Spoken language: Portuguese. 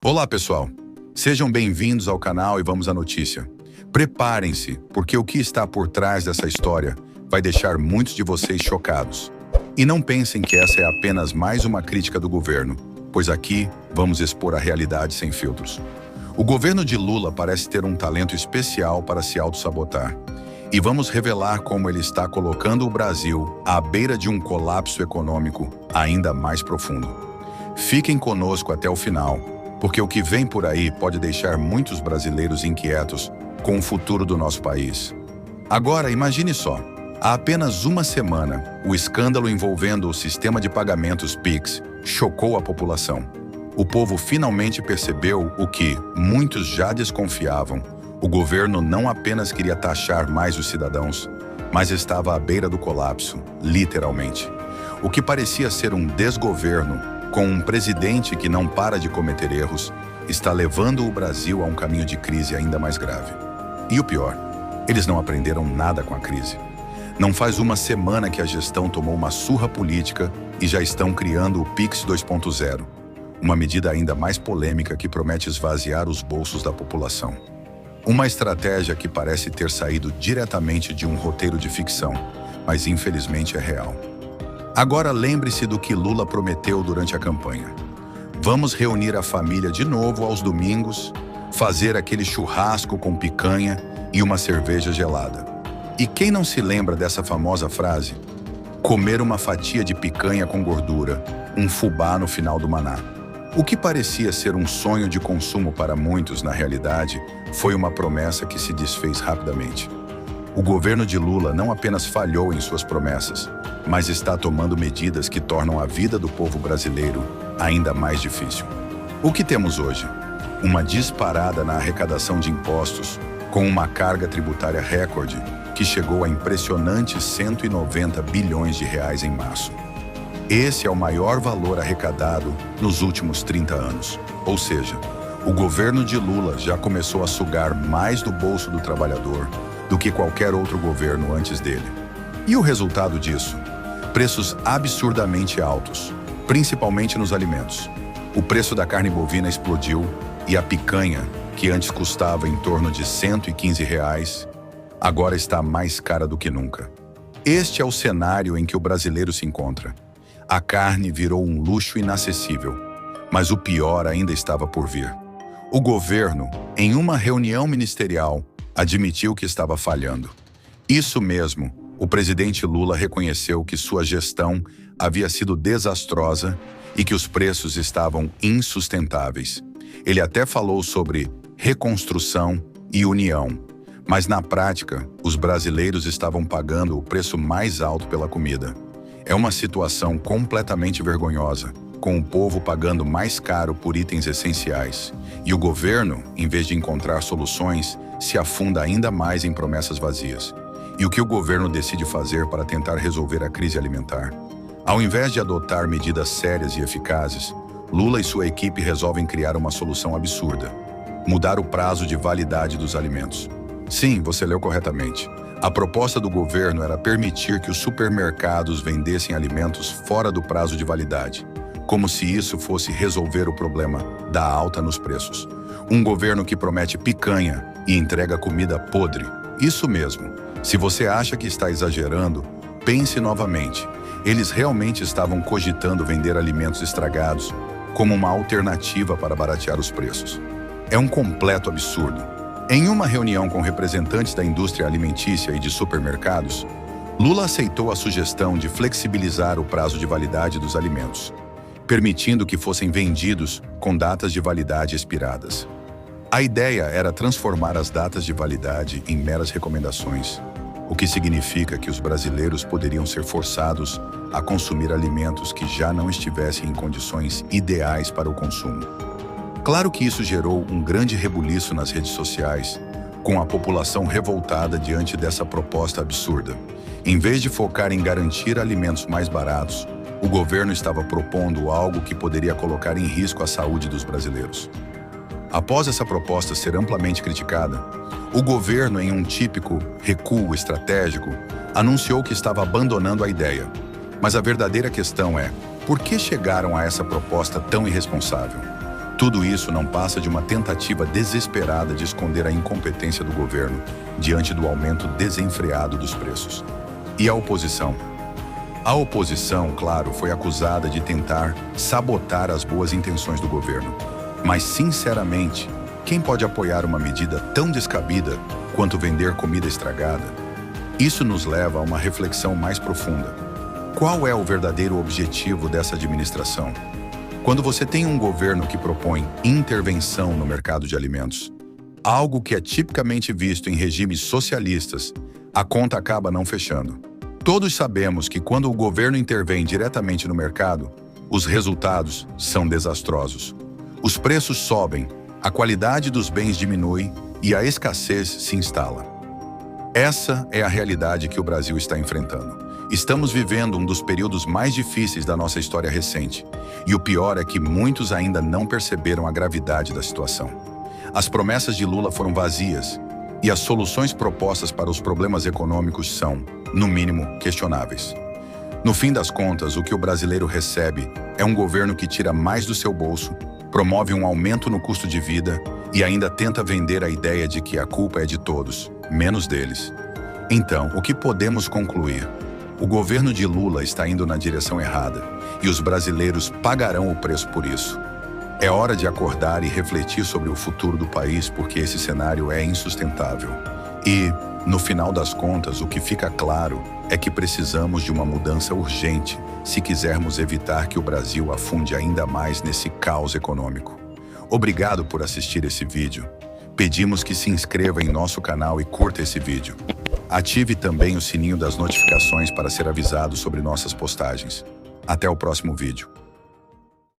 Olá, pessoal. Sejam bem-vindos ao canal e vamos à notícia. Preparem-se, porque o que está por trás dessa história vai deixar muitos de vocês chocados. E não pensem que essa é apenas mais uma crítica do governo, pois aqui vamos expor a realidade sem filtros. O governo de Lula parece ter um talento especial para se autossabotar. E vamos revelar como ele está colocando o Brasil à beira de um colapso econômico ainda mais profundo. Fiquem conosco até o final, porque o que vem por aí pode deixar muitos brasileiros inquietos com o futuro do nosso país. Agora, imagine só, há apenas uma semana, o escândalo envolvendo o sistema de pagamentos Pix chocou a população. O povo finalmente percebeu o que muitos já desconfiavam. O governo não apenas queria taxar mais os cidadãos, mas estava à beira do colapso, literalmente. O que parecia ser um desgoverno, com um presidente que não para de cometer erros, está levando o Brasil a um caminho de crise ainda mais grave. E o pior, eles não aprenderam nada com a crise. Não faz uma semana que a gestão tomou uma surra política e já estão criando o Pix 2.0, uma medida ainda mais polêmica que promete esvaziar os bolsos da população. Uma estratégia que parece ter saído diretamente de um roteiro de ficção, mas infelizmente é real. Agora lembre-se do que Lula prometeu durante a campanha. Vamos reunir a família de novo aos domingos, fazer aquele churrasco com picanha e uma cerveja gelada. E quem não se lembra dessa famosa frase? Comer uma fatia de picanha com gordura, um fubá no final do maná. O que parecia ser um sonho de consumo para muitos, na realidade, foi uma promessa que se desfez rapidamente. O governo de Lula não apenas falhou em suas promessas, mas está tomando medidas que tornam a vida do povo brasileiro ainda mais difícil. O que temos hoje? Uma disparada na arrecadação de impostos, com uma carga tributária recorde que chegou a impressionantes 190 bilhões de reais em março. Esse é o maior valor arrecadado nos últimos 30 anos. Ou seja, o governo de Lula já começou a sugar mais do bolso do trabalhador do que qualquer outro governo antes dele. E o resultado disso? Preços absurdamente altos, principalmente nos alimentos. O preço da carne bovina explodiu e a picanha, que antes custava em torno de R$ 115, agora está mais cara do que nunca. Este é o cenário em que o brasileiro se encontra. A carne virou um luxo inacessível, mas o pior ainda estava por vir. O governo, em uma reunião ministerial, admitiu que estava falhando. Isso mesmo, o presidente Lula reconheceu que sua gestão havia sido desastrosa e que os preços estavam insustentáveis. Ele até falou sobre reconstrução e união, mas na prática, os brasileiros estavam pagando o preço mais alto pela comida. É uma situação completamente vergonhosa, com o povo pagando mais caro por itens essenciais. E o governo, em vez de encontrar soluções, se afunda ainda mais em promessas vazias. E o que o governo decide fazer para tentar resolver a crise alimentar? Ao invés de adotar medidas sérias e eficazes, Lula e sua equipe resolvem criar uma solução absurda: mudar o prazo de validade dos alimentos. Sim, você leu corretamente. A proposta do governo era permitir que os supermercados vendessem alimentos fora do prazo de validade, como se isso fosse resolver o problema da alta nos preços. Um governo que promete picanha e entrega comida podre. Isso mesmo. Se você acha que está exagerando, pense novamente. Eles realmente estavam cogitando vender alimentos estragados como uma alternativa para baratear os preços. É um completo absurdo. Em uma reunião com representantes da indústria alimentícia e de supermercados, Lula aceitou a sugestão de flexibilizar o prazo de validade dos alimentos, permitindo que fossem vendidos com datas de validade expiradas. A ideia era transformar as datas de validade em meras recomendações, o que significa que os brasileiros poderiam ser forçados a consumir alimentos que já não estivessem em condições ideais para o consumo. Claro que isso gerou um grande rebuliço nas redes sociais, com a população revoltada diante dessa proposta absurda. Em vez de focar em garantir alimentos mais baratos, o governo estava propondo algo que poderia colocar em risco a saúde dos brasileiros. Após essa proposta ser amplamente criticada, o governo, em um típico recuo estratégico, anunciou que estava abandonando a ideia. Mas a verdadeira questão é: por que chegaram a essa proposta tão irresponsável? Tudo isso não passa de uma tentativa desesperada de esconder a incompetência do governo diante do aumento desenfreado dos preços. E a oposição? A oposição, claro, foi acusada de tentar sabotar as boas intenções do governo. Mas, sinceramente, quem pode apoiar uma medida tão descabida quanto vender comida estragada? Isso nos leva a uma reflexão mais profunda. Qual é o verdadeiro objetivo dessa administração? Quando você tem um governo que propõe intervenção no mercado de alimentos, algo que é tipicamente visto em regimes socialistas, a conta acaba não fechando. Todos sabemos que quando o governo intervém diretamente no mercado, os resultados são desastrosos. Os preços sobem, a qualidade dos bens diminui e a escassez se instala. Essa é a realidade que o Brasil está enfrentando. Estamos vivendo um dos períodos mais difíceis da nossa história recente. E o pior é que muitos ainda não perceberam a gravidade da situação. As promessas de Lula foram vazias e as soluções propostas para os problemas econômicos são, no mínimo, questionáveis. No fim das contas, o que o brasileiro recebe é um governo que tira mais do seu bolso, promove um aumento no custo de vida e ainda tenta vender a ideia de que a culpa é de todos, menos deles. Então, o que podemos concluir? O governo de Lula está indo na direção errada e os brasileiros pagarão o preço por isso. É hora de acordar e refletir sobre o futuro do país porque esse cenário é insustentável. E, no final das contas, o que fica claro é que precisamos de uma mudança urgente se quisermos evitar que o Brasil afunde ainda mais nesse caos econômico. Obrigado por assistir esse vídeo. Pedimos que se inscreva em nosso canal e curta esse vídeo. Ative também o sininho das notificações para ser avisado sobre nossas postagens. Até o próximo vídeo.